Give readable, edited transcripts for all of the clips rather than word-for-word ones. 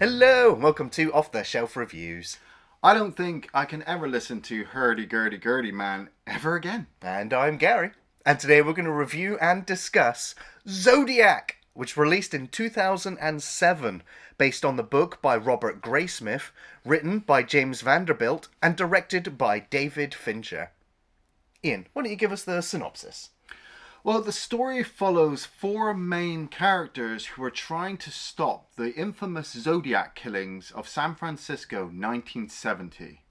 Hello, and welcome to Off the Shelf Reviews. I don't think I can ever listen to Hurdy-Gurdy-Gurdy Man ever again. And I'm Gary. And today we're going to review and discuss Zodiac, which released in 2007, based on the book by Robert Graysmith, written by James Vanderbilt, and directed by David Fincher. Iain, why don't you give us the synopsis? Well, the story follows four main characters who are trying to stop the infamous Zodiac killings of San Francisco 1970.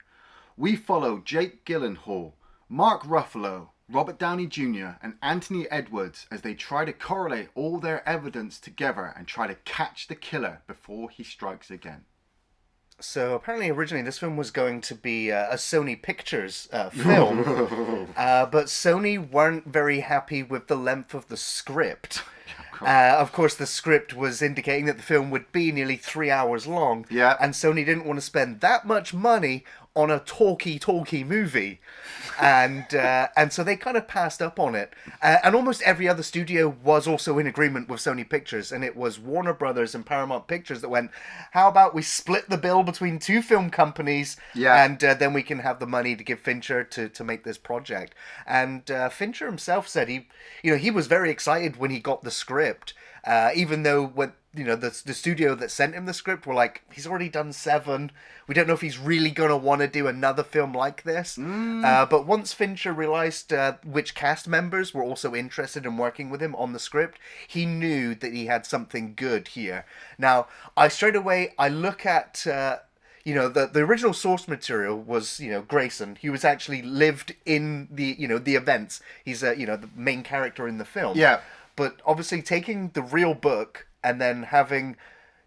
We follow Jake Gyllenhaal, Mark Ruffalo, Robert Downey Jr. and Anthony Edwards as they try to correlate all their evidence together and try to catch the killer before he strikes again. So apparently originally this film was going to be a Sony Pictures film, but Sony weren't very happy with the length of the script. Of course, the script was indicating that the film would be nearly 3 hours long, Yeah. and Sony didn't want to spend that much money on a talky movie, and so they kind of passed up on it. And almost every other studio was also in agreement with Sony Pictures, and it was Warner Brothers and Paramount Pictures that went, "How about we split the bill between two film companies, Yeah. and then we can have the money to give Fincher to make this project." And Fincher himself said he was very excited when he got the script, even though when the studio that sent him the script were like, he's already done 7. We don't know if he's really going to want to do another film like this. But once Fincher realized which cast members were also interested in working with him on the script, he knew that he had something good here. Now, I look at... the original source material was, Grayson. He was actually lived in the events. He's, the main character in the film. Yeah. But obviously taking the real book and then having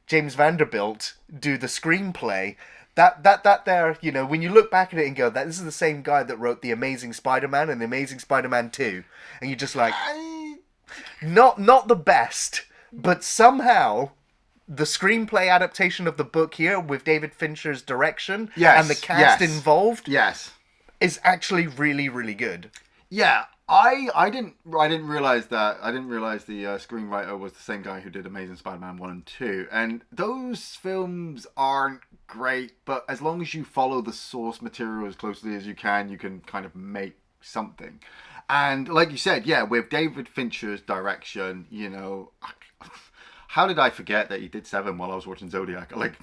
James Vanderbilt do the screenplay, that there, when you look back at it and go, this is the same guy that wrote The Amazing Spider-Man and The Amazing Spider-Man 2. And you're just like, not the best, but somehow the screenplay adaptation of the book here with David Fincher's direction and the cast involved is actually really, really good. Yeah. I didn't realize that. I didn't realize the screenwriter was the same guy who did Amazing Spider-Man 1 and 2. And those films aren't great, but as long as you follow the source material as closely as you can kind of make something. And like you said, with David Fincher's direction, how did I forget that he did 7 while I was watching Zodiac? Like,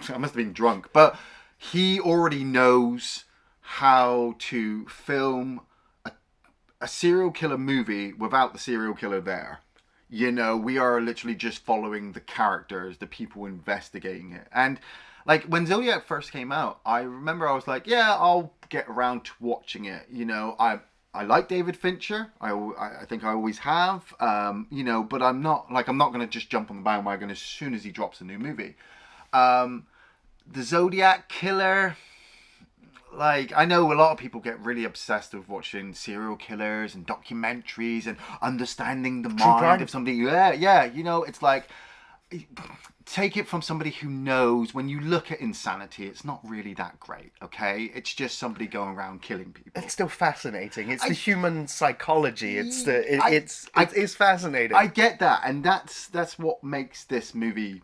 I must have been drunk. But he already knows how to film a serial killer movie without the serial killer there. We are literally just following the characters, the people investigating it. And like when Zodiac first came out, I remember I was like, I'll get around to watching it. I like David Fincher. I think I always have. But I'm not going to just jump on the bandwagon as soon as he drops a new movie. The Zodiac killer, like, I know a lot of people get really obsessed with watching serial killers and documentaries and understanding the mind of somebody. Yeah. It's like, take it from somebody who knows. When you look at insanity, it's not really that great, okay? It's just somebody going around killing people. It's still fascinating. It's the human psychology. It's fascinating. I get that, and that's what makes this movie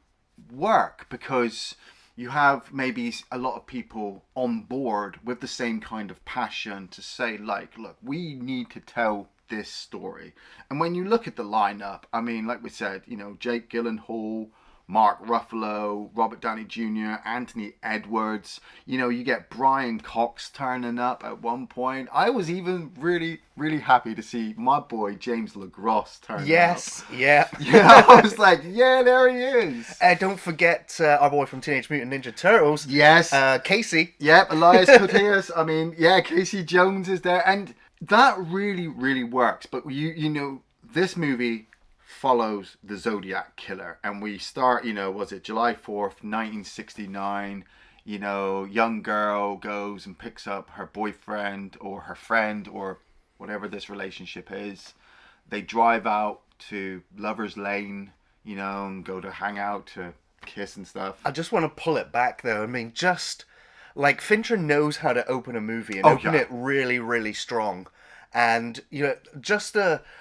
work, because you have maybe a lot of people on board with the same kind of passion to say, like, look, we need to tell this story. And when you look at the lineup, I mean, like we said, Jake Gyllenhaal, Mark Ruffalo, Robert Downey Jr., Anthony Edwards. You get Brian Cox turning up at one point. I was even really, really happy to see my boy James LaGrosse turn up. Yes, yeah. I was like, there he is. Don't forget our boy from Teenage Mutant Ninja Turtles. Yes. Casey. Yep, Elias Koteas. I mean, Casey Jones is there. And that really, really works. But this movie follows the Zodiac killer, and we start, was it July 4th, 1969, young girl goes and picks up her boyfriend or her friend or whatever this relationship is. They drive out to Lover's Lane, and go to hang out to kiss and stuff. I just want to pull it back though. I mean, just like Fincher knows how to open a movie and open it really, really strong. And, just the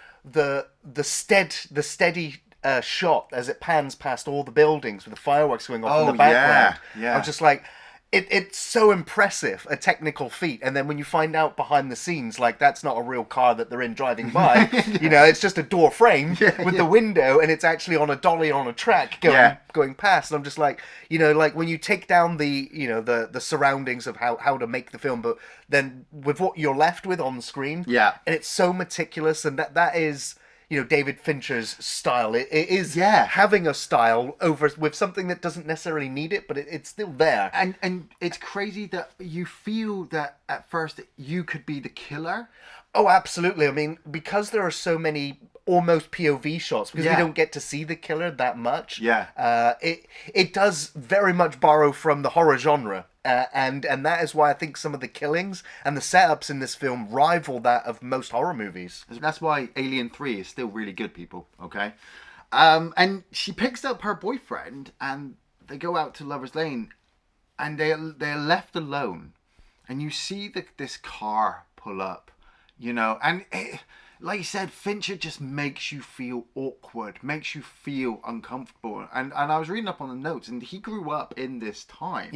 steady shot as it pans past all the buildings with the fireworks going off in Oh, the background. yeah. I'm just like, it's so impressive, a technical feat. And then when you find out behind the scenes, like, that's not a real car that they're in driving by. You know, it's just a door frame with the window, and it's actually on a dolly on a track going past. And I'm just like, you know, like when you take down the, you know, the surroundings of how to make the film, but then with what you're left with on the screen, and it's so meticulous, and that is, you know, David Fincher's style. It is having a style over with something that doesn't necessarily need it, but it's still there. And it's crazy that you feel that at first you could be the killer. Oh, absolutely. I mean, because there are so many almost POV shots, because we don't get to see the killer that much. It does very much borrow from the horror genre. And that is why I think some of the killings and the setups in this film rival that of most horror movies. That's why Alien 3 is still really good, people, okay? And she picks up her boyfriend, and they go out to Lover's Lane, and they're left alone. And you see this car pull up, you know, and like you said, Fincher just makes you feel awkward, makes you feel uncomfortable. And I was reading up on the notes, and he grew up in this time.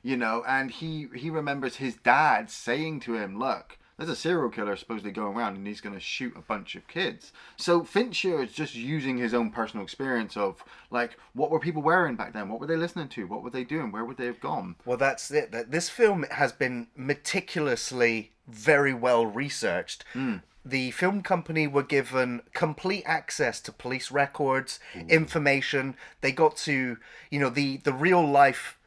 You know, and he remembers his dad saying to him, look, there's a serial killer supposedly going around and he's going to shoot a bunch of kids. So Fincher is just using his own personal experience of, like, what were people wearing back then? What were they listening to? What were they doing? Where would they have gone? Well, that's it. This film has been meticulously very well researched. The film company were given complete access to police records, information. They got to, you know, the real life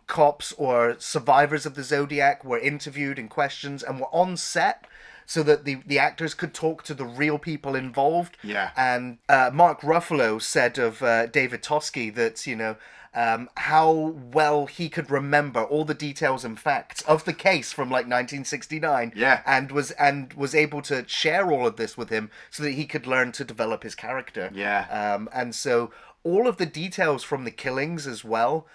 cops or survivors of the Zodiac were interviewed and questions and were on set so that the actors could talk to the real people involved. And Mark Ruffalo said of David Toschi that, you know, how well he could remember all the details and facts of the case from like 1969, and was able to share all of this with him so that he could learn to develop his character. And so all of the details from the killings as well,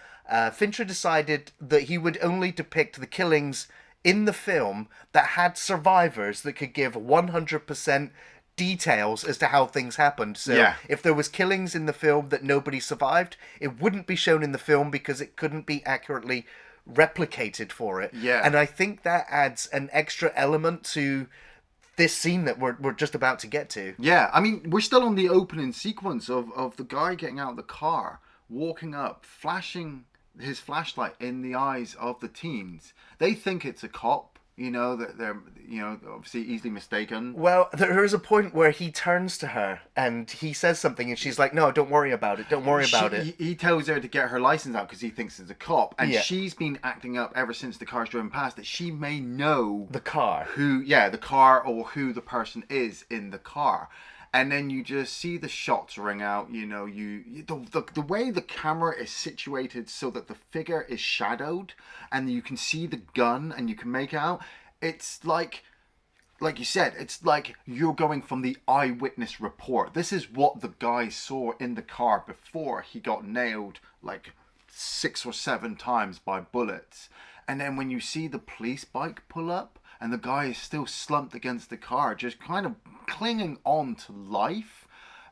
Fincher decided that he would only depict the killings in the film that had survivors that could give 100% details as to how things happened. So if there was killings in the film that nobody survived, it wouldn't be shown in the film because it couldn't be accurately replicated for it. And I think that adds an extra element to this scene that we're just about to get to. I mean, we're still on the opening sequence of the guy getting out of the car, walking up, flashing his flashlight in the eyes of the teens. They think it's a cop. You know, that they're, you know, obviously easily mistaken. Well, there is a point where he turns to her and he says something and she's like, no, don't worry about it. Don't worry about it. He tells her to get her license out because he thinks it's a cop. And she's been acting up ever since the car's driven past that she may know the car. The car or who the person is in the car. And then you just see the shots ring out, you know, the way the camera is situated so that the figure is shadowed and you can see the gun and you can make out. It's like you said, it's like you're going from the eyewitness report. This is what the guy saw in the car before he got nailed like 6 or 7 times by bullets. And then when you see the police bike pull up, and the guy is still slumped against the car, just kind of clinging on to life.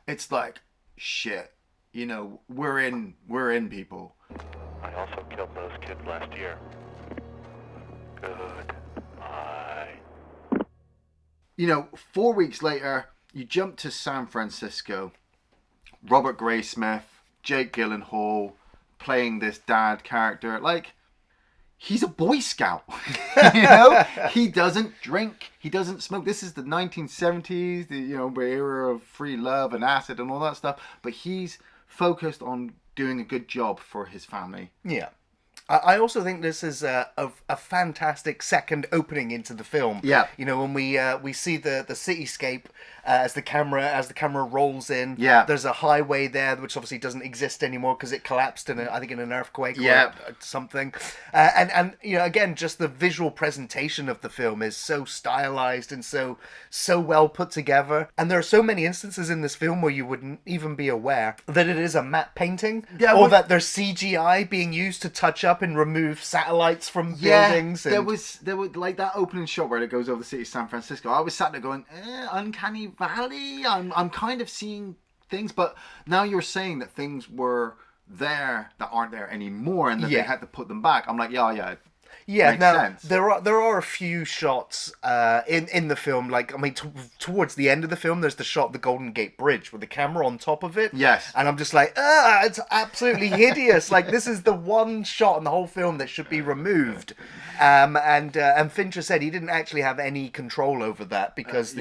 It's like, shit, you know, we're in, people. I also killed those kids last year. Goodbye. You know, 4 weeks later, you jump to San Francisco. Robert Graysmith, Jake Gyllenhaal, playing this dad character. Like, he's a Boy Scout, you know? He doesn't drink, he doesn't smoke. This is the 1970s, the, you know, era of free love and acid and all that stuff. But he's focused on doing a good job for his family. I also think this is a fantastic second opening into the film. You know, when we see the cityscape as the camera rolls in. There's a highway there which obviously doesn't exist anymore because it collapsed in an earthquake or something. And you know, again, just the visual presentation of the film is so stylized and so well put together. And there are so many instances in this film where you wouldn't even be aware that it is a matte painting, or that there's CGI being used to touch up and remove satellites from buildings. And there was like that opening shot where it goes over the city of San Francisco. I was sat there going, Uncanny Valley. I'm kind of seeing things. But now you're saying that things were there that aren't there anymore, and that they Yeah. had to put them back. I'm like, yeah. Yeah, Makes now sense. there are a few shots in the film. Like, I mean, towards the end of the film, there's the shot of the Golden Gate Bridge with the camera on top of it. Yes. And I'm just like, it's absolutely hideous. Like, this is the one shot in the whole film that should be removed. And Fincher said he didn't actually have any control over that because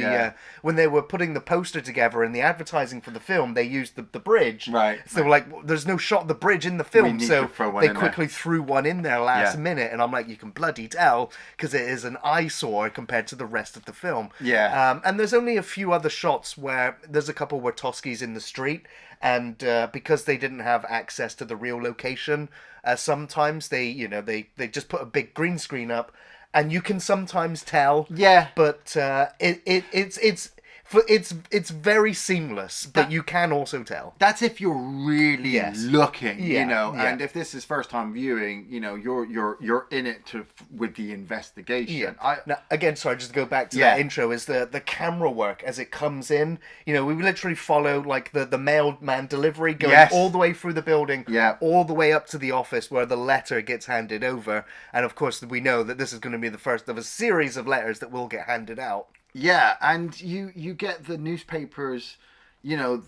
when they were putting the poster together and the advertising for the film, they used the bridge. Right. So they were like, there's no shot of the bridge in the film, need so to throw one they in there. quickly threw one in there last Yeah. minute. And I'm like, you can bloody tell because it is an eyesore compared to the rest of the film. Yeah. And there's only a few other shots where there's a couple where Toski's in the street, and because they didn't have access to the real location, sometimes they just put a big green screen up, and you can sometimes tell. Yeah. But it's very seamless, but you can also tell. That's if you're really Yes. looking, Yeah, you know. yeah. And if this is first time viewing, you know, you're in it with the investigation. Now, again, sorry, just to go back to Yeah. that intro, is the camera work as it comes in. You know, we literally follow like the mailman delivery going Yes. all the way through the building, Yeah. all the way up to the office where the letter gets handed over. And of course, we know that this is going to be the first of a series of letters that will get handed out. Yeah, and you get the newspapers, you know,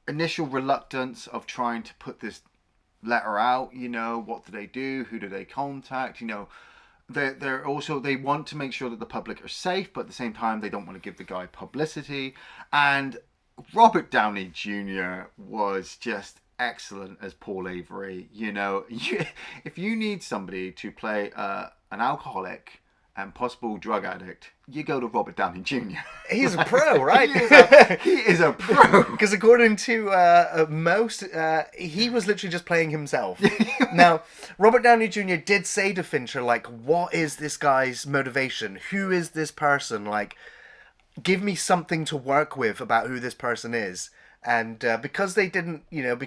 initial reluctance of trying to put this letter out. You know, what do they do? Who do they contact? You know, they're also, they want to make sure that the public are safe, but at the same time they don't want to give the guy publicity. And Robert Downey Jr. was just excellent as Paul Avery. You know, if you need somebody to play an alcoholic and possible drug addict, you go to Robert Downey Jr. He's a pro, right? He is a pro. Because according to most, he was literally just playing himself. Now, Robert Downey Jr. did say to Fincher, like, what is this guy's motivation? Who is this person? Like, give me something to work with about who this person is. And because they didn't, you know,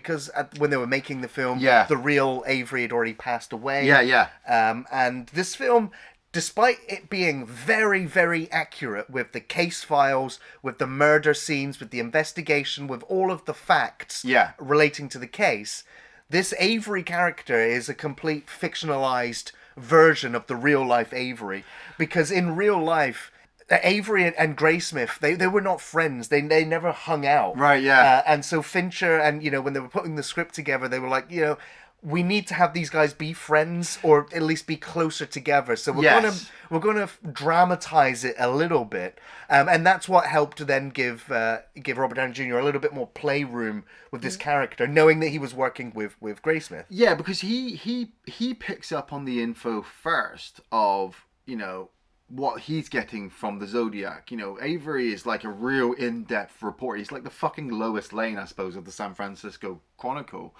when they were making the film, Yeah. the real Avery had already passed away. Yeah. And this film, despite it being very, very accurate with the case files, with the murder scenes, with the investigation, with all of the facts Yeah. relating to the case, this Avery character is a complete fictionalized version of the real life Avery. Because in real life, Avery and Graysmith, they were not friends. They never hung out. Right, yeah. And so Fincher and, you know, when they were putting the script together, they were like, you know, we need to have these guys be friends or at least be closer together. So Yes. we're gonna dramatize it a little bit, and that's what helped then give Robert Downey Jr. a little bit more playroom with this character, knowing that he was working with Graysmith. Yeah, because he picks up on the info first of, you know, what he's getting from the Zodiac. You know, Avery is like a real in-depth reporter. He's like the fucking Lois Lane, I suppose, of the San Francisco Chronicle.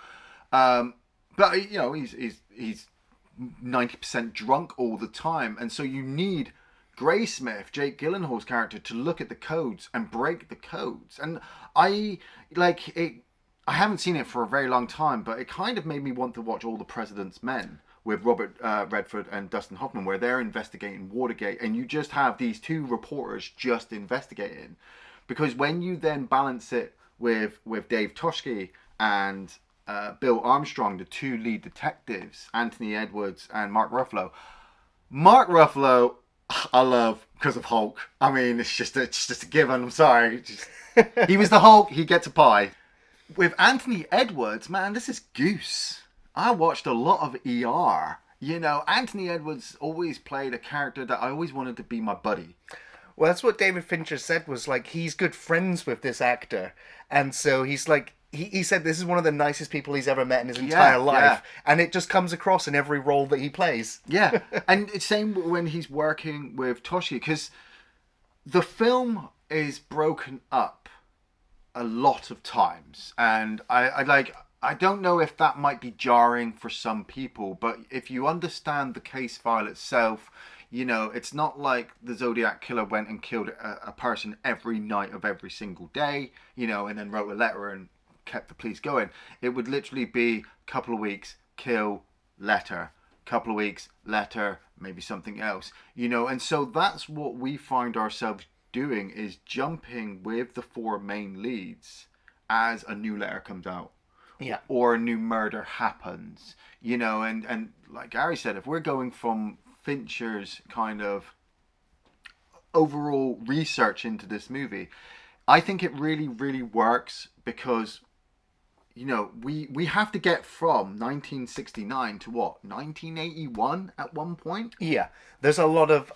But you know, he's 90% drunk all the time, and so you need Graysmith, Jake Gyllenhaal's character, to look at the codes and break the codes. And I like it. I haven't seen it for a very long time, but it kind of made me want to watch All the President's Men with Robert Redford and Dustin Hoffman, where they're investigating Watergate, and you just have these two reporters just investigating. Because when you then balance it with Dave Toshke and Bill Armstrong, the two lead detectives, Anthony Edwards and Mark Ruffalo. Mark Ruffalo, I love because of Hulk. I mean, it's just a given. I'm sorry. He was the Hulk. He gets a pie. With Anthony Edwards, man, this is Goose. I watched a lot of ER. You know, Anthony Edwards always played a character that I always wanted to be my buddy. Well, that's what David Fincher said, was like, he's good friends with this actor, and so he's like, he said this is one of the nicest people he's ever met in his entire life, and it just comes across in every role that he plays. Yeah, and it's same when he's working with Toshi, because the film is broken up a lot of times, and I don't know if that might be jarring for some people, but if you understand the case file itself, you know, it's not like the Zodiac killer went and killed a person every night of every single day, you know, and then wrote a letter and kept the police going. It would literally be a couple of weeks, kill, letter, couple of weeks, letter, maybe something else, you know. And so that's what we find ourselves doing, is jumping with the four main leads as a new letter comes out. Yeah. Or a new murder happens. And like Gary said, if we're going from Fincher's kind of overall research into this movie, I think it really, really works because we have to get from 1969 to what, 1981 at one point. Yeah, there's a lot of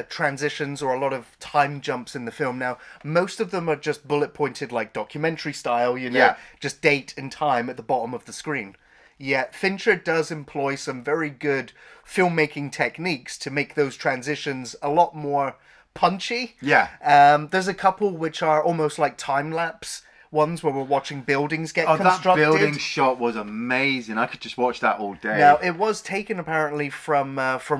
transitions or a lot of time jumps in the film. Now, most of them are just bullet pointed, like documentary style. Yeah. Just date and time at the bottom of the screen. Yet Fincher does employ some very good filmmaking techniques to make those transitions a lot more punchy. Yeah. There's a couple which are almost like time lapse ones where we're watching buildings get constructed. That building shot was amazing. I could just watch that all day. Now, it was taken apparently from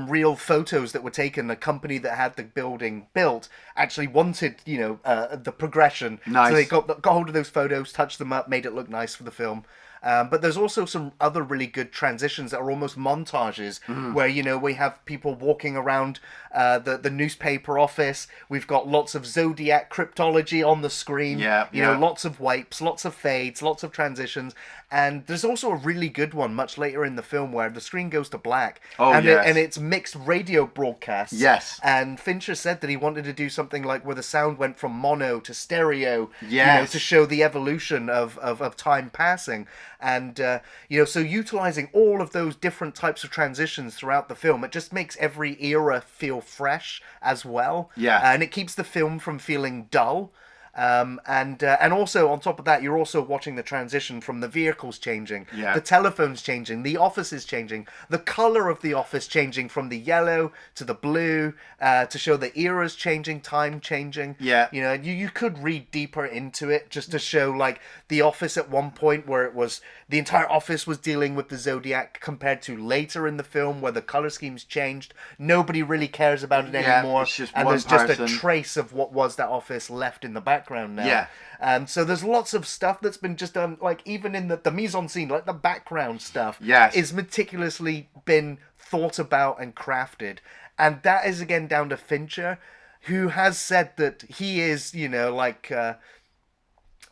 real photos that were taken. A company that had the building built actually wanted, the progression. Nice. So they got hold of those photos, touched them up, made it look nice for the film. But there's also some other really good transitions that are almost montages where, we have people walking around the newspaper office. We've got lots of Zodiac cryptology on the screen. Lots of wipes, lots of fades, lots of transitions. And there's also a really good one much later in the film where the screen goes to black. And it's mixed radio broadcasts. Yes. And Fincher said that he wanted to do something like where the sound went from mono to stereo. Yes. To show the evolution of time passing. And, so utilizing all of those different types of transitions throughout the film, it just makes every era feel fresh as well. Yeah. And it keeps the film from feeling dull. And also on top of that, you're also watching the transition from the vehicles changing, the telephones changing, the offices changing, the color of the office changing from the yellow to the blue, to show the eras changing, time changing. Yeah. You could read deeper into it just to show like the office at one point where it was the entire office was dealing with the Zodiac compared to later in the film where the color schemes changed. Nobody really cares about it anymore. It's just and one there's person. just a trace of what was that office left in the background now. Yeah. So there's lots of stuff that's been just done, like even in the mise-en-scene, like the background stuff is meticulously been thought about and crafted. And that is again down to Fincher, who has said that he is, like a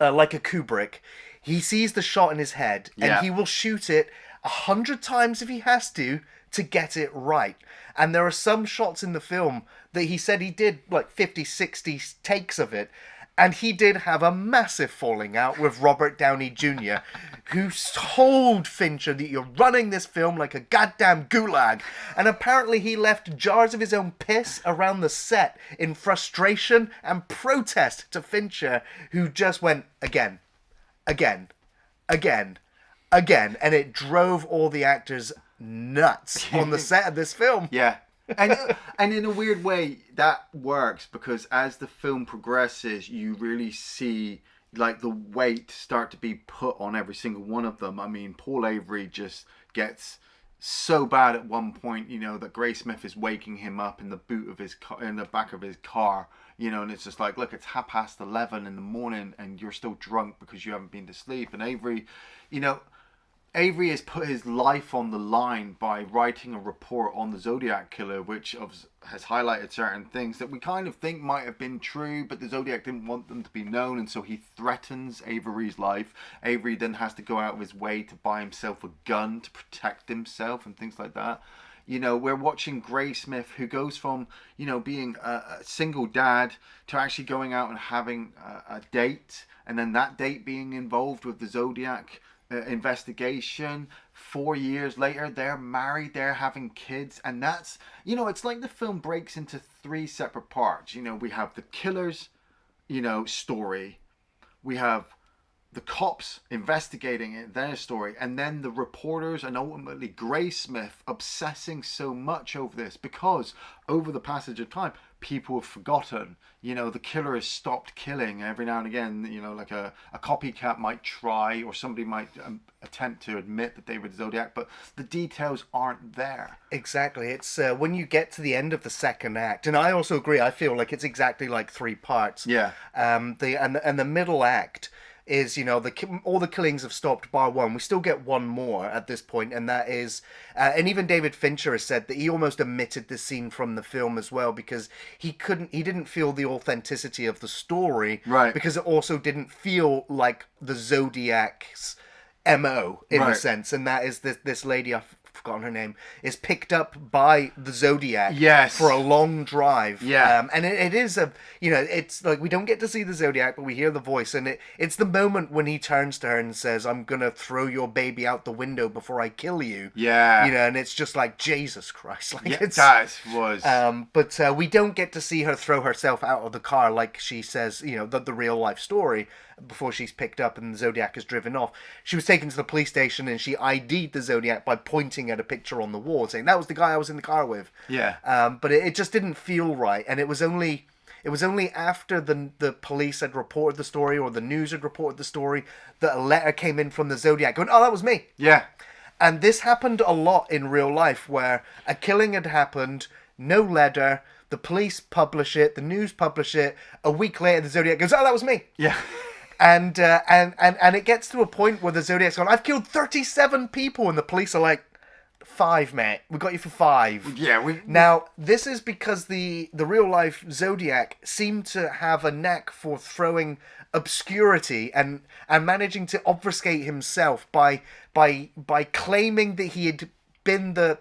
Kubrick. He sees the shot in his head and he will shoot it 100 times if he has to get it right. And there are some shots in the film that he said he did like 50, 60 takes of it. And he did have a massive falling out with Robert Downey Jr., who told Fincher that you're running this film like a goddamn gulag. And apparently he left jars of his own piss around the set in frustration and protest to Fincher, who just went again. And it drove all the actors nuts on the set of this film. Yeah. And in a weird way that works because as the film progresses you really see like the weight start to be put on every single one of them. I mean, Paul Avery just gets so bad at one point, that Graysmith is waking him up in the boot of his car, in the back of his car, and it's just like, look, it's 11:30 in the morning and you're still drunk because you haven't been to sleep. And Avery has put his life on the line by writing a report on the Zodiac killer, which has highlighted certain things that we kind of think might have been true, but the Zodiac didn't want them to be known, and so he threatens Avery's life. Avery then has to go out of his way to buy himself a gun to protect himself and things like that. We're watching Graysmith, who goes from, being a single dad to actually going out and having a date, and then that date being involved with the Zodiac investigation. 4 years later they're married, they're having kids, and that's it's like the film breaks into three separate parts. We have the killer's story, we have the cops investigating it, their story, and then the reporters, and ultimately Graysmith obsessing so much over this because over the passage of time people have forgotten. The killer has stopped killing. Every now and again, like a copycat might try, or somebody might attempt to admit that they were the Zodiac, but the details aren't there. Exactly. It's when you get to the end of the second act, and I also agree, I feel like it's exactly like three parts. Yeah. The middle act is, all the killings have stopped bar one. We still get one more at this point, and that is, and even David Fincher has said that he almost omitted this scene from the film as well because he didn't feel the authenticity of the story, Right. because it also didn't feel like the Zodiac's MO in a Right. sense, and that is this lady, I've forgotten her name, is picked up by the Zodiac Yes. for a long drive. Yeah. And it is it's like we don't get to see the Zodiac, but we hear the voice, and it's the moment when he turns to her and says, "I'm gonna throw your baby out the window before I kill you." Yeah. And it's just like, Jesus Christ, like Yeah, it's. that was. But we don't get to see her throw herself out of the car like she says, the real life story, before she's picked up and the Zodiac is driven off. She was taken to the police station and she ID'd the Zodiac by pointing at a picture on the wall, saying, "That was the guy I was in the car with." Yeah. But it just didn't feel right, and it was only after the police had reported the story, or the news had reported the story, that a letter came in from the Zodiac going, "Oh, that was me." Yeah. And this happened a lot in real life, where a killing had happened, no letter, the police publish it, the news publish it, a week later the Zodiac goes, "Oh, that was me." Yeah. And it gets to a point where the Zodiac's gone, "I've killed 37 people," and the police are like, "5, mate. We got you for 5. Yeah. Now, this is because the real life Zodiac seemed to have a knack for throwing obscurity and managing to obfuscate himself by claiming that he had been the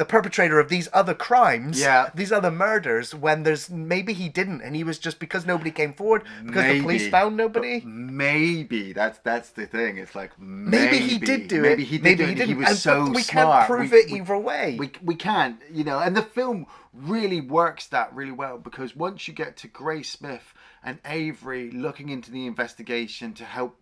perpetrator of these other crimes, Yeah. these other murders, when maybe he didn't, and he was just, because nobody came forward, because Maybe. the police found nobody. Maybe that's the thing. It's like Maybe he did do it. Maybe he did do it. didn't. He was And- so but we smart. can't prove it either way. We can't, and the film really works that really well, because once you get to Gray Smith and Avery looking into the investigation to help,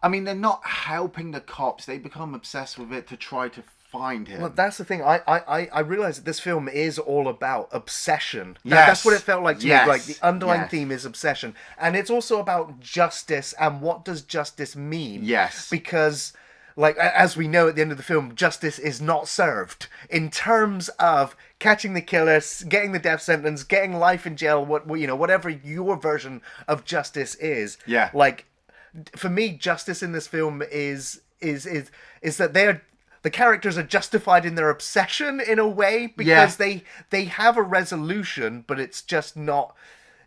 I mean, they're not helping the cops. They become obsessed with it to try to find him. Well, that's the thing. I realize that this film is all about obsession. Yes. That's what it felt like to Yes. me. Like, the underlying Yes. theme is obsession, and it's also about justice and what does justice mean. Yes. Because, like, as we know at the end of the film, justice is not served in terms of catching the killers, getting the death sentence, getting life in jail. Whatever your version of justice is. Yeah. Like, for me, justice in this film is that the characters are justified in their obsession in a way, because they have a resolution, but it's just not.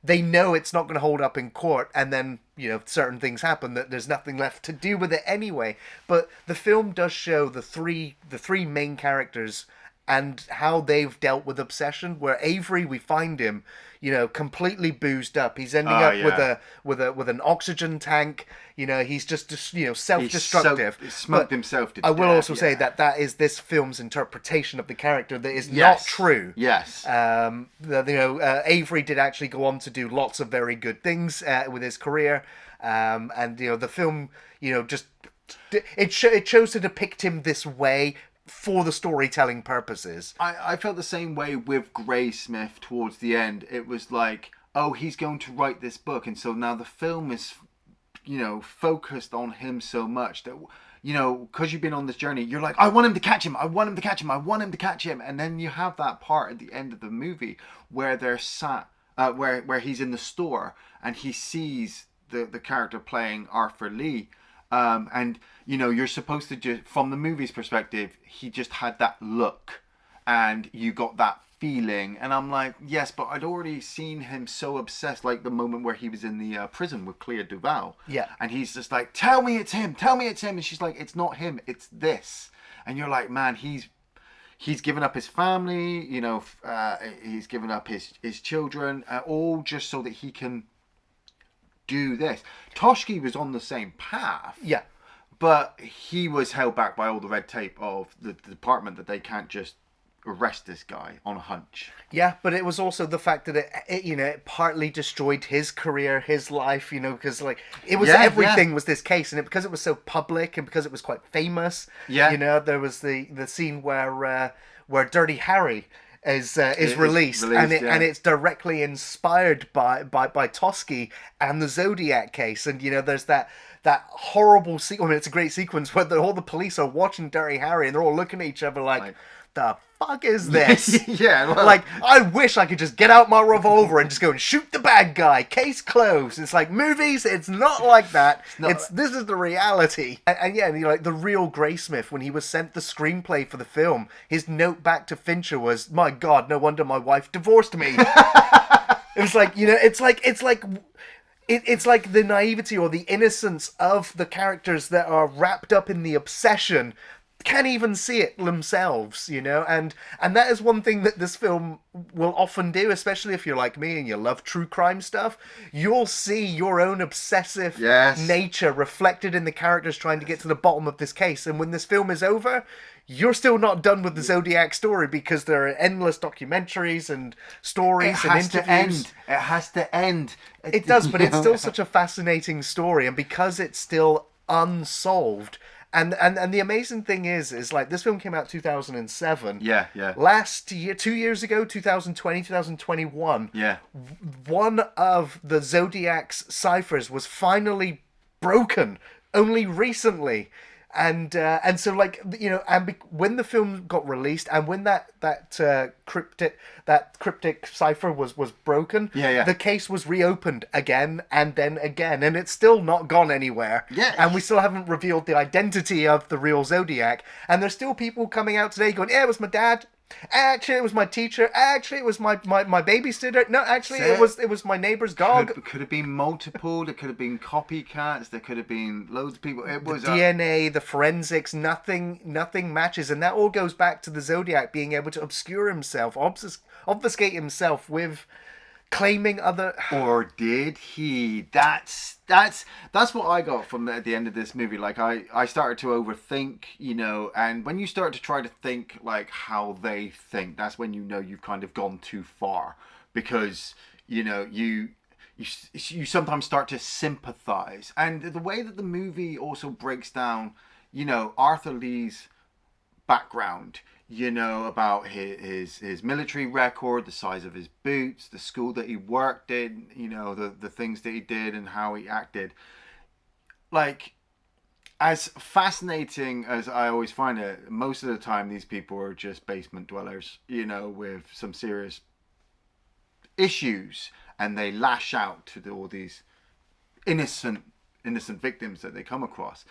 They know it's not going to hold up in court, and then certain things happen that there's nothing left to do with it anyway. But the film does show the three main characters and how they've dealt with obsession. Where Avery, we find him, completely boozed up. He's ending up with an oxygen tank. He's just self-destructive. He smoked But himself to I will death, also say yeah. that is this film's interpretation of the character that is not Yes. true. Yes. Avery did actually go on to do lots of very good things with his career, and the film, it chose to depict him this way for the storytelling purposes. I felt the same way with Gray Smith towards the end. It was like, oh, he's going to write this book, and so now the film is, focused on him so much that, because you've been on this journey, you're like, I want him to catch him, I want him to catch him, I want him to catch him. And then you have that part at the end of the movie where they're sat, where he's in the store and he sees the character playing Arthur Lee. And you're supposed to just, from the movie's perspective, he just had that look and you got that feeling. And I'm like, yes, but I'd already seen him so obsessed, like the moment where he was in the prison with Clea Duvall. Yeah. And he's just like, tell me it's him. And she's like, it's not him, it's this. And you're like, man, he's given up his family, he's given up his children, all just so that he can do this. Toshki was on the same path. Yeah. But he was held back by all the red tape of the department, that they can't just arrest this guy on a hunch. Yeah, but it was also the fact that it partly destroyed his career, his life, because it was everything was this case, and because it was so public and because it was quite famous. Yeah. There was the scene where Dirty Harry is released, and it's directly inspired by Toski and the Zodiac case, and there's that horrible sequence. I mean, it's a great sequence where all the police are watching Dirty Harry and they're all looking at each other like the fuck is this? Yeah, well, Like, I wish I could just get out my revolver and just go and shoot the bad guy. Case closed. It's like movies. It's not like that. This is the reality. And yeah, like the real Graysmith, when he was sent the screenplay for the film, his note back to Fincher was, "My God, no wonder my wife divorced me." It was like, it's like the naivety or the innocence of the characters that are wrapped up in the obsession can't even see it themselves, and that is one thing that this film will often do, especially if you're like me and you love true crime stuff. You'll see your own obsessive nature reflected in the characters trying to get to the bottom of this case, and when this film is over, you're still not done with the Zodiac story because there are endless documentaries and stories and interviews. It has to end. It does, but it's still such a fascinating story, and because it's still unsolved. And the amazing thing is like this film came out 2007. Yeah. Last year, 2 years ago, 2020, 2021. Yeah. One of the Zodiac's ciphers was finally broken only recently. And so like when the film got released and when that cryptic cipher was broken, the case was reopened again and then again, and it's still not gone anywhere. Yeah. And we still haven't revealed the identity of the real Zodiac, and there's still people coming out today going, "Yeah, it was my dad. Actually, it was my teacher. Actually, it was my babysitter. No, actually, it was my neighbor's dog." Could have been multiple. There could have been copycats. There could have been loads of people. It was DNA, the forensics. Nothing matches, and that all goes back to the Zodiac being able to obscure himself, obfuscate himself with claiming other. Or did he? That's what I got from at the end of this movie. Like I started to overthink, and when you start to try to think like how they think, that's when you've kind of gone too far, because you sometimes start to sympathize. And the way that the movie also breaks down, Arthur Lee's background, about his military record, the size of his boots, the school that he worked in, the things that he did and how he acted. Like, as fascinating as I always find it, most of the time these people are just basement dwellers, with some serious issues, and they lash out to all these innocent victims that they come across.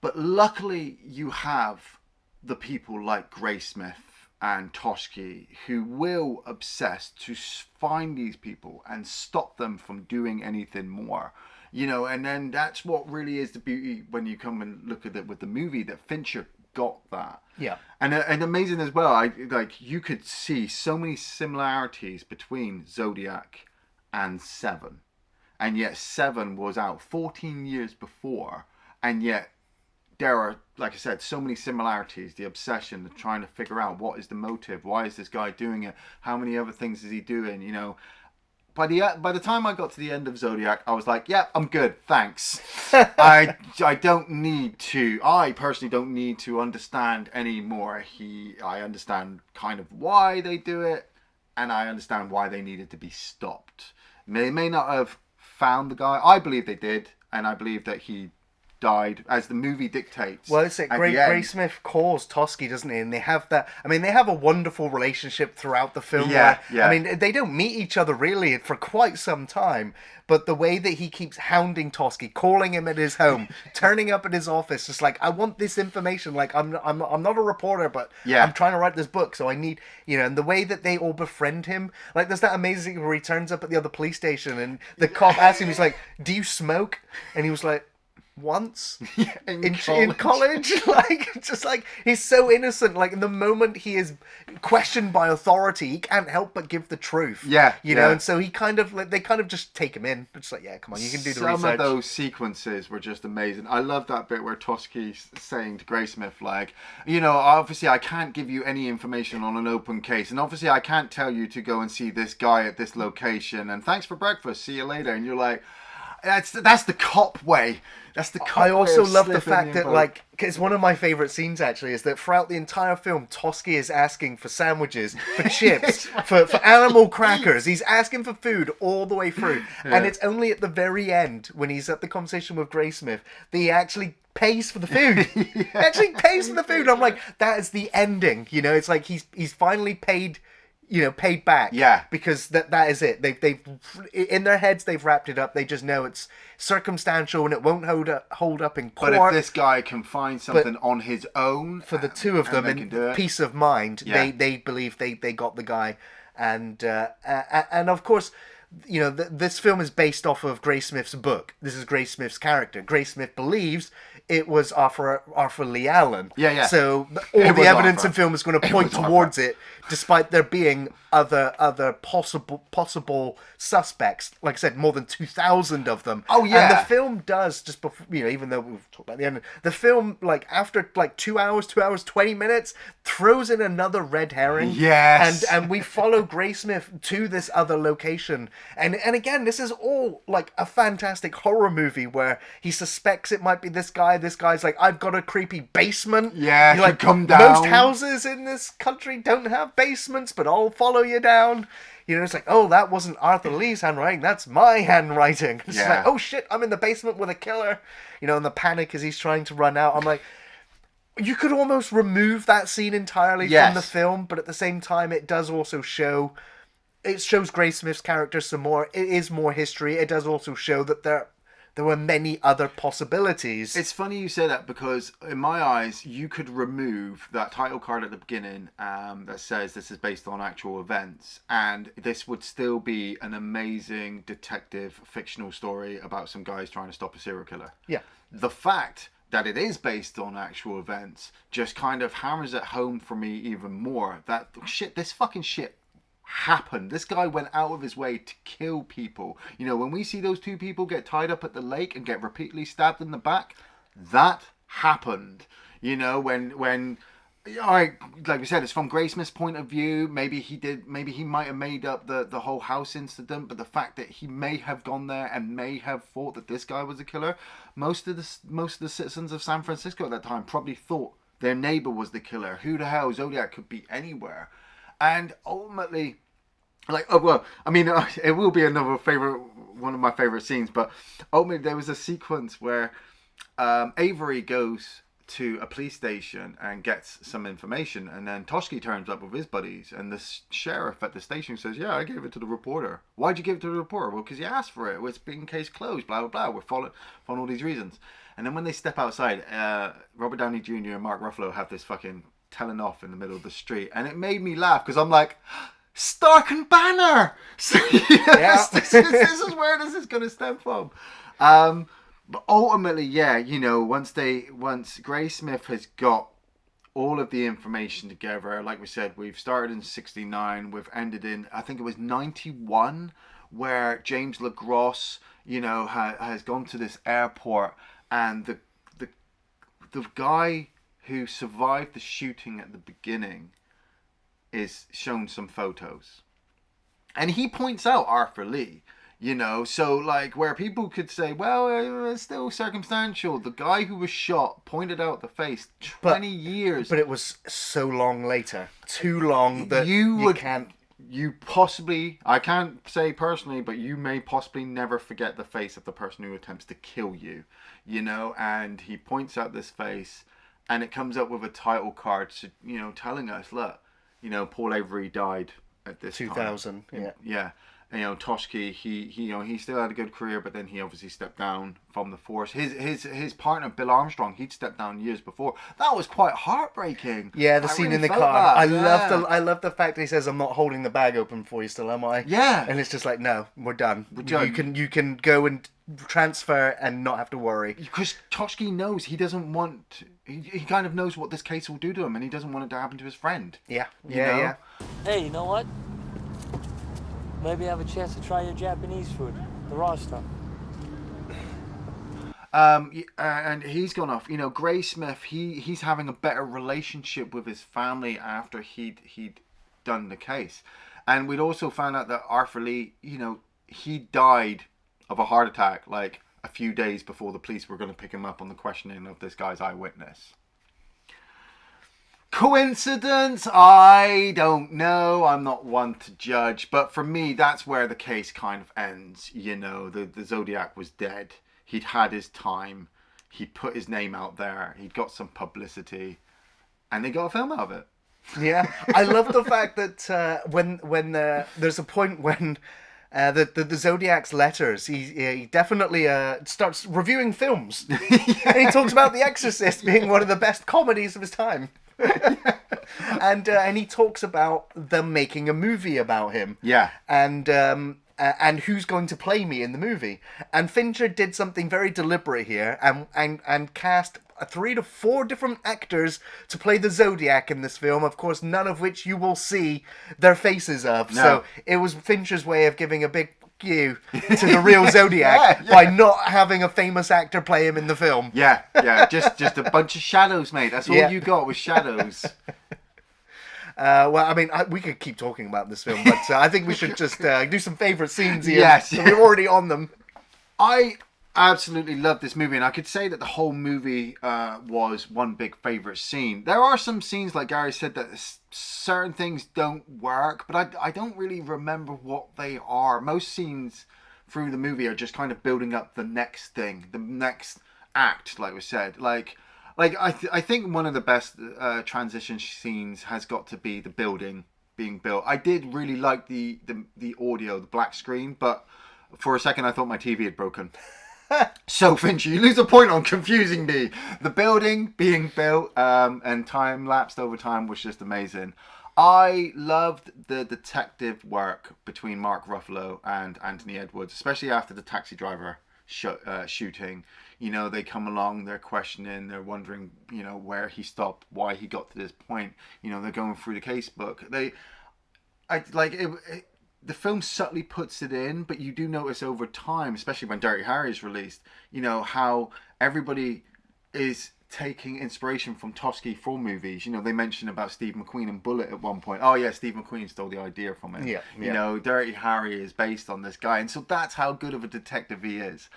But luckily you have the people like Graysmith and Toshki who will obsess to find these people and stop them from doing anything more, and then that's what really is the beauty when you come and look at it with the movie, that Fincher got that. Yeah. And amazing as well, you could see so many similarities between Zodiac and Seven, and yet Seven was out 14 years before, and yet there are, like I said, so many similarities. The obsession, the trying to figure out what is the motive, why is this guy doing it, how many other things is he doing, By the time I got to the end of Zodiac, I was like, yeah, I'm good, thanks. I personally don't need to understand anymore. I understand kind of why they do it, and I understand why they needed to be stopped. They may not have found the guy. I believe they did, and I believe that he died, as the movie dictates. Well, it's like Graysmith calls Toski, doesn't he? And they have that. I mean, they have a wonderful relationship throughout the film. Yeah. I mean, they don't meet each other really for quite some time. But the way that he keeps hounding Toski, calling him at his home, turning up at his office, just like, I want this information. Like, I'm not a reporter, but I'm trying to write this book, so I need, and the way that they all befriend him. Like, there's that amazing where he turns up at the other police station and the cop asks him, he's like, "Do you smoke?" And he was like, "Once in college." Like, just like, he's so innocent. Like, the moment he is questioned by authority, he can't help but give the truth. And so they kind of just take him in. It's like, yeah, come on, you can do the research. Some of those sequences were just amazing. I love that bit where Toski's saying to Graysmith, like, obviously I can't give you any information on an open case, and obviously I can't tell you to go and see this guy at this location, and thanks for breakfast, see you later. And you're like, That's the cop way. That's the cop I also way of love the slipping fact that, info. like, it's one of my favorite scenes actually, is that throughout the entire film, Toski is asking for sandwiches, for chips, for animal crackers. He's asking for food all the way through. And it's only at the very end, when he's at the conversation with Graysmith, that he actually pays for the food. He actually pays for the food. I'm like, that is the ending. You know, it's like he's finally paid. You know, paid back. Yeah. Because that is it. They've in their heads they've wrapped it up. They just know it's circumstantial and it won't hold up in court. But if this guy can find something on his own, for the two of them, in peace of mind, they believe they got the guy, and of course, you know, this film is based off of Graysmith's book. This is Graysmith's character. Graysmith believes it was Arthur Lee Allen. Yeah. So all the evidence in film is going to point towards it, despite there being other possible suspects. Like I said, more than 2,000 of them. Oh yeah. And the film does, just before, you know, even though we've talked about the end, the film, like, after like 2 hours 20 minutes, throws in another red herring. Yes. And we follow Graysmith to this other location. And again, this is all like a fantastic horror movie where he suspects it might be this guy. This guy's like, I've got a creepy basement. Yeah, You're like, come down. Most houses in this country don't have basements, but I'll follow you down. You know, it's like, oh, that wasn't Arthur Lee's handwriting. That's my handwriting. It's like, oh shit, I'm in the basement with a killer. You know, and the panic as he's trying to run out. I'm like, you could almost remove that scene entirely from the film, but at the same time, it does also show. It shows Graysmith's character some more. It is more history. It does also show that there were many other possibilities. It's funny you say that, because in my eyes, you could remove that title card at the beginning that says this is based on actual events, and this would still be an amazing detective fictional story about some guys trying to stop a serial killer. Yeah. The fact that it is based on actual events just kind of hammers it home for me even more. That this fucking shit happened. This guy went out of his way to kill people. You know, when we see those two people get tied up at the lake and get repeatedly stabbed in the back, that happened. You know, when like we said, it's from Graysmith's point of view. Maybe he might have made up the whole house incident, but the fact that he may have gone there and may have thought that this guy was a killer, most of the citizens of San Francisco at that time probably thought their neighbor was the killer. Who the hell? Zodiac could be anywhere. And ultimately, like, oh well, I mean, it will be one of my favorite scenes. But ultimately, there was a sequence where Avery goes to a police station and gets some information, and then Toski turns up with his buddies, and the sheriff at the station says, "Yeah, I gave it to the reporter." "Why'd you give it to the reporter?" "Well, because he asked for it. Well, it's been case closed. Blah blah blah. We're following all these reasons." And then when they step outside, Robert Downey Jr. and Mark Ruffalo have this fucking telling off in the middle of the street, and it made me laugh because I'm like, Stark and Banner. So, this is where this is going to stem from. But ultimately, yeah, you know, once Graysmith has got all of the information together, like we said, we've started in 1969, we've ended in, I think it was 1991, where James LaGrosse, you know, has gone to this airport, and the guy who survived the shooting at the beginning is shown some photos. And he points out Arthur Lee, you know, so like where people could say, well, it's still circumstantial. The guy who was shot pointed out the face 20 years. But it was so long later. Too long that I can't say personally, but you may possibly never forget the face of the person who attempts to kill you, you know, and he points out this face. And it comes up with a title card, you know, telling us, look, you know, Paul Avery died at this 2000, time. Yeah. And, you know, Toski, he still had a good career, but then he obviously stepped down from the force. His partner, Bill Armstrong, he'd stepped down years before. That was quite heartbreaking. Yeah, the scene in the car. I love the fact that he says, "I'm not holding the bag open for you still, am I?" Yeah. And it's just like, no, we're done. You can go and transfer and not have to worry. Because Toski knows he doesn't want... He kind of knows what this case will do to him, and he doesn't want it to happen to his friend. Yeah. Hey, you know what? Maybe have a chance to try your Japanese food, the raw stuff. And he's gone off. You know, Graysmith, he's having a better relationship with his family after he'd done the case. And we'd also found out that Arthur Lee, you know, he died of a heart attack, like a few days before the police were going to pick him up on the questioning of this guy's eyewitness. Coincidence? I don't know. I'm not one to judge. But for me, that's where the case kind of ends. You know, the Zodiac was dead. He'd had his time. He put his name out there. He'd got some publicity. And they got a film out of it. Yeah. I love the fact that when there's a point when the Zodiac's letters, he definitely starts reviewing films. And he talks about The Exorcist being one of the best comedies of his time. And he talks about them making a movie about him. Yeah. And who's going to play me in the movie. And Fincher did something very deliberate here and cast 3 to 4 different actors to play the Zodiac in this film, of course, none of which you will see their faces of. No. So it was Fincher's way of giving a big you to the real Zodiac by not having a famous actor play him in the film. Yeah, just a bunch of shadows, mate. That's all you got was shadows. Well, I mean, we could keep talking about this film, but I think we should just do some favourite scenes here. Yes. So we're already on them. I absolutely love this movie, and I could say that the whole movie was one big favourite scene. There are some scenes, like Gary said, that certain things don't work, but I don't really remember what they are. Most scenes through the movie are just kind of building up the next thing, the next act, like we said. I think one of the best transition scenes has got to be the building being built. I did really like the audio, the black screen, but for a second I thought my TV had broken. So Fincher, you lose a point on confusing me. The building being built and time lapsed over time was just amazing. I loved the detective work between Mark Ruffalo and Anthony Edwards, especially after the taxi driver shooting. You know, they come along, they're questioning, they're wondering, you know, where he stopped, why he got to this point. You know, they're going through the casebook. The film subtly puts it in, but you do notice over time, especially when Dirty Harry is released, you know, how everybody is taking inspiration from Toschi for movies. You know, they mention about Steve McQueen and Bullet at one point. Oh yeah, Steve McQueen stole the idea from him. Yeah. You know, Dirty Harry is based on this guy. And so that's how good of a detective he is.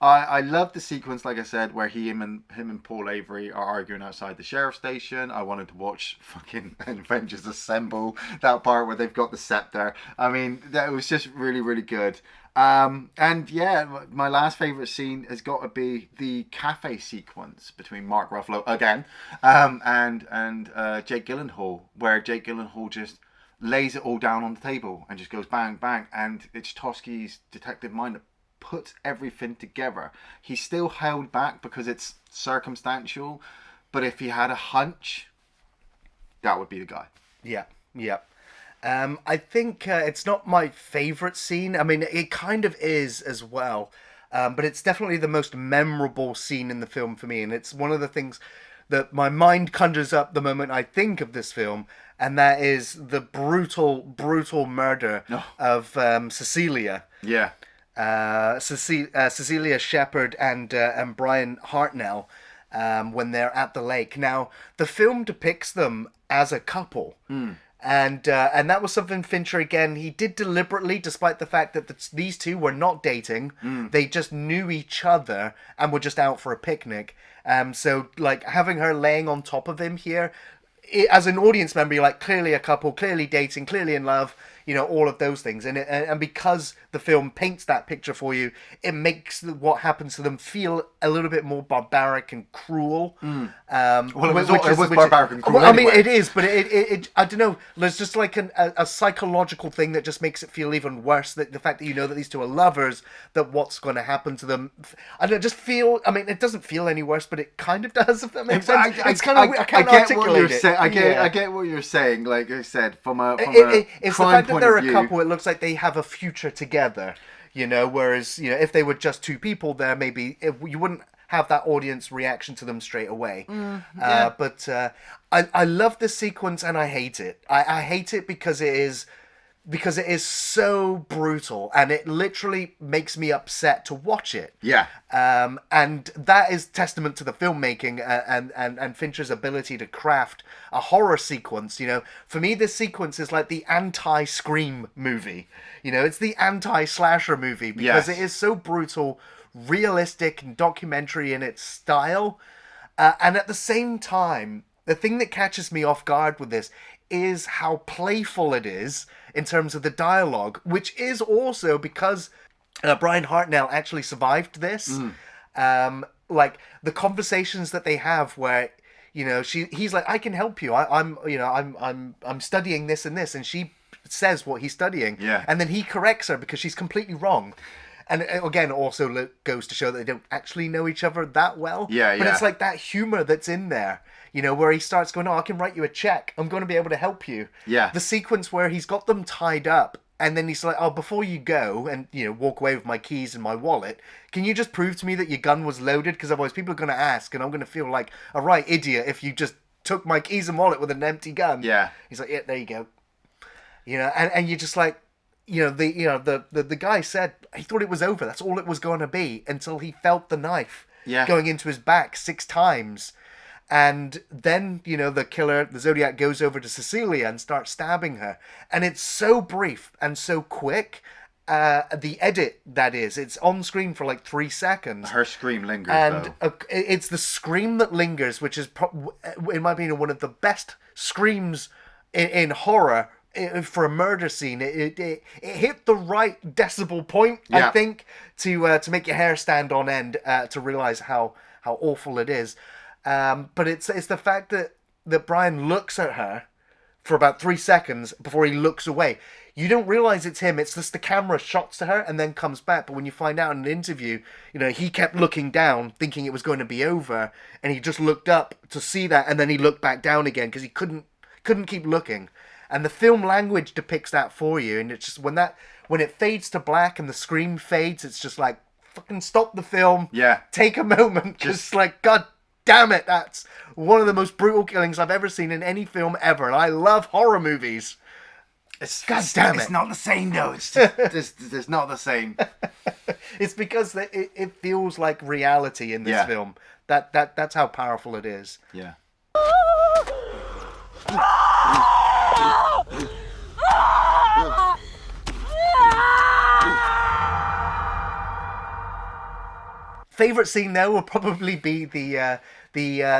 I love the sequence, like I said, where him and Paul Avery are arguing outside the sheriff's station. I wanted to watch fucking Avengers Assemble, that part where they've got the scepter. I mean, that was just really, really good. And yeah, my last favourite scene has got to be the cafe sequence between Mark Ruffalo again and Jake Gyllenhaal, where Jake Gyllenhaal just lays it all down on the table and just goes bang, bang. And it's Toschi's detective mind that puts everything together. He's still held back because it's circumstantial, but if he had a hunch, that would be the guy. Yeah. I think it's not my favourite scene. I mean, it kind of is as well, but it's definitely the most memorable scene in the film for me, and it's one of the things that my mind conjures up the moment I think of this film, and that is the brutal murder of Cecilia. Yeah. Cecilia Shepard and Brian Hartnell when they're at the lake. Now, the film depicts them as a couple. And that was something Fincher, again, he did deliberately, despite the fact that these two were not dating. They just knew each other and were just out for a picnic. So, like, having her laying on top of him here, as an audience member, you're like, clearly a couple, clearly dating, clearly in love, you know, all of those things. And because the film paints that picture for you, it makes what happens to them feel a little bit more barbaric and cruel. Well, it was barbaric and cruel well, anyway. I mean, it is, but it I don't know, there's just like a psychological thing that just makes it feel even worse, that the fact that you know that these two are lovers, that what's going to happen to them, I don't know, just feel, I mean, it doesn't feel any worse, but it kind of does, if that makes sense. It's kind of, I can't articulate it. I get what you're saying, like I said, from a it's the fact that they're a view. couple, it looks like they have a future together, you know, whereas, you know, if they were just two people there, maybe you wouldn't have that audience reaction to them straight away. But I love this sequence and I hate it. I hate it because it is because it is so brutal and it literally makes me upset to watch it. Yeah. And that is testament to the filmmaking and Fincher's ability to craft a horror sequence. You know, for me, this sequence is like the anti-Scream movie. You know, it's the anti-slasher movie because Yes. it is so brutal, realistic, and documentary in its style. And at the same time, the thing that catches me off guard with this is how playful it is in terms of the dialogue, which is also because Brian Hartnell actually survived this. Like the conversations that they have, where you know he's like, "I can help you. I'm studying this and this," and she says what he's studying, Yeah. and then he corrects her because she's completely wrong. And again, also goes to show that they don't actually know each other that well. Yeah, But yeah. it's like that humor that's in there, you know, where he starts going, "Oh, I can write you a check. I'm going to be able to help you." Yeah. The sequence where he's got them tied up, and then he's like, "Oh, before you go and, you know, walk away with my keys and my wallet, can you just prove to me that your gun was loaded? Because otherwise people are going to ask, and I'm going to feel like a right idiot if you just took my keys and wallet with an empty gun." Yeah. He's like, "Yeah, there you go." You know, and you're just like, the guy said he thought it was over. That's all it was going to be until he felt the knife going into his back 6 times. And then, you know, the killer, the Zodiac, goes over to Cecilia and starts stabbing her. And it's so brief and so quick. The edit, that is, it's on screen for like 3 seconds. Her scream lingers, And though. it's the scream that lingers, which is, in my opinion, one of the best screams in horror. For a murder scene, it hit the right decibel point, I think, to make your hair stand on end, to realize how awful it is. But it's the fact that Brian looks at her for about 3 seconds before he looks away. You don't realize it's him. It's just the camera shots to her and then comes back. But when you find out in an interview, you know, he kept looking down, thinking it was going to be over, and he just looked up to see that, and then he looked back down again because he couldn't keep looking. And the film language depicts that for you, and it's just when it fades to black and the scream fades, it's just like, fucking stop the film. Yeah. Take a moment, just like, God damn it, that's one of the most brutal killings I've ever seen in any film ever, and I love horror movies. God damn it. It's not the same, though. It's just, it's not the same. It's because it feels like reality in this film. That's how powerful it is. Yeah. Favorite scene though will probably be the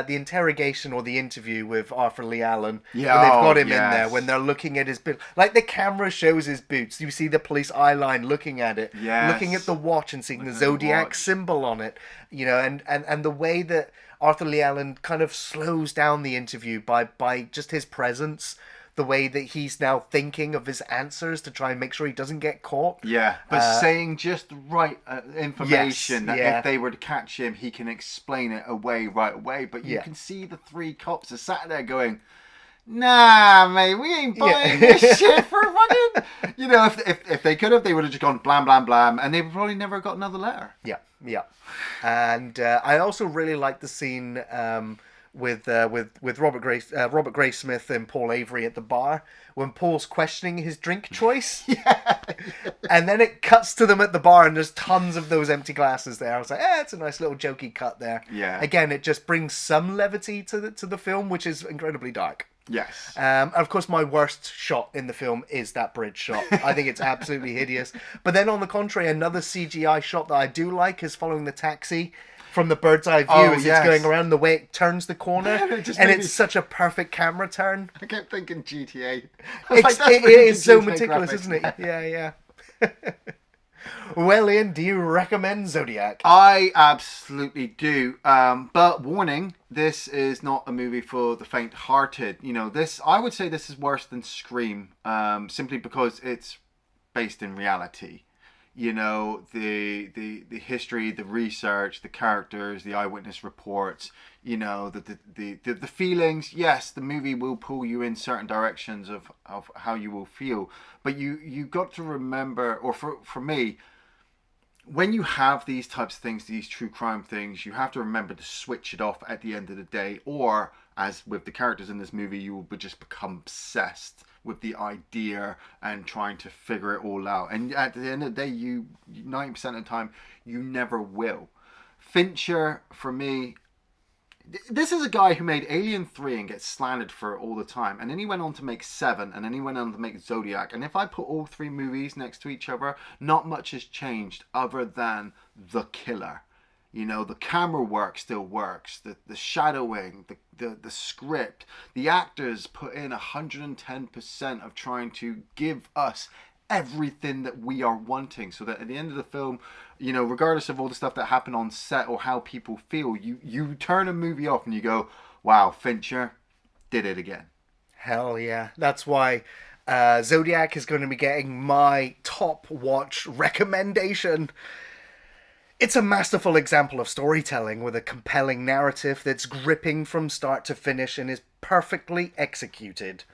interrogation or the interview with Arthur Lee Allen. Yeah, when they've got him yes. in there, when they're looking at his boot, like the camera shows his boots. You see the police eye line looking at it, Yes. looking at the watch and seeing the Looking at the Zodiac watch. symbol on it. You know, and the way that Arthur Lee Allen kind of slows down the interview by just his presence. The way that he's now thinking of his answers to try and make sure he doesn't get caught. Yeah, but saying just the right information that yeah. if they were to catch him, he can explain it away right away. But you Yeah. can see the 3 cops are sat there going, "Nah, mate, we ain't buying Yeah. this shit for fucking..." You know, if they could have, they would have just gone blam, blam, blam, and they probably never got another letter. Yeah, yeah. And I also really like the scene with Robert Graysmith and Paul Avery at the bar when Paul's questioning his drink choice. And then it cuts to them at the bar and there's tons of those empty glasses there. I was like, it's a nice little jokey cut there. Yeah. Again, it just brings some levity to the film, which is incredibly dark. Yes. Of course, my worst shot in the film is that bridge shot. I think it's absolutely hideous. But then, on the contrary, another CGI shot that I do like is following the taxi from the bird's eye view as yes. it's going around, the way it turns the corner. It just And made it's me- such a perfect camera turn. I kept thinking GTA. I was like, that's It really is so good GTA meticulous, graphics. isn't it? Yeah. Well, Iain, do you recommend Zodiac? I absolutely do. But warning, this is not a movie for the faint-hearted. You know, I would say this is worse than Scream, simply because it's based in reality. You know, the history, the research, the characters, the eyewitness reports, you know, the feelings. Yes, the movie will pull you in certain directions of how you will feel. But you got to remember, or for me, when you have these types of things, these true crime things, you have to remember to switch it off at the end of the day, or as with the characters in this movie, you will just become obsessed with the idea and trying to figure it all out. And at the end of the day, 90% of the time, you never will. Fincher, for me, this is a guy who made Alien 3 and gets slandered for it all the time. And then he went on to make 7, and then he went on to make Zodiac. And if I put all 3 movies next to each other, not much has changed other than the killer. You know, the camera work still works, the shadowing, the script, the actors put in 110% of trying to give us everything that we are wanting, so that at the end of the film, you know, regardless of all the stuff that happened on set or how people feel, you turn a movie off and you go, wow, Fincher did it again. Hell yeah. That's why Zodiac is going to be getting my top watch recommendation. It's a masterful example of storytelling with a compelling narrative that's gripping from start to finish and is perfectly executed.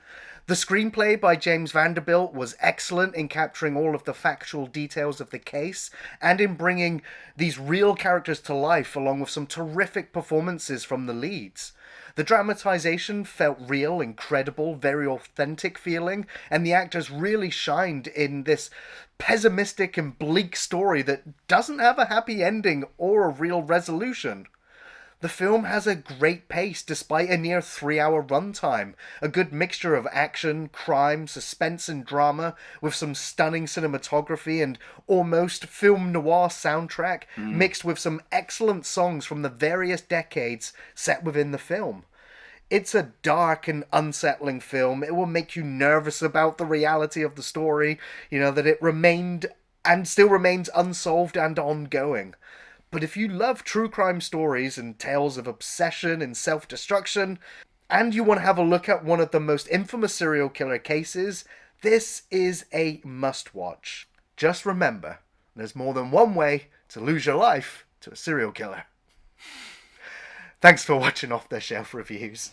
The screenplay by James Vanderbilt was excellent in capturing all of the factual details of the case and in bringing these real characters to life, along with some terrific performances from the leads. The dramatization felt real, incredible, very authentic feeling, and the actors really shined in this pessimistic and bleak story that doesn't have a happy ending or a real resolution. The film has a great pace despite a near 3-hour runtime, a good mixture of action, crime, suspense and drama, with some stunning cinematography and almost film noir soundtrack, mixed with some excellent songs from the various decades set within the film. It's a dark and unsettling film. It will make you nervous about the reality of the story, you know, that it remained and still remains unsolved and ongoing. But if you love true crime stories and tales of obsession and self-destruction, and you want to have a look at one of the most infamous serial killer cases, this is a must-watch. Just remember, there's more than one way to lose your life to a serial killer. Thanks for watching Off the Shelf Reviews.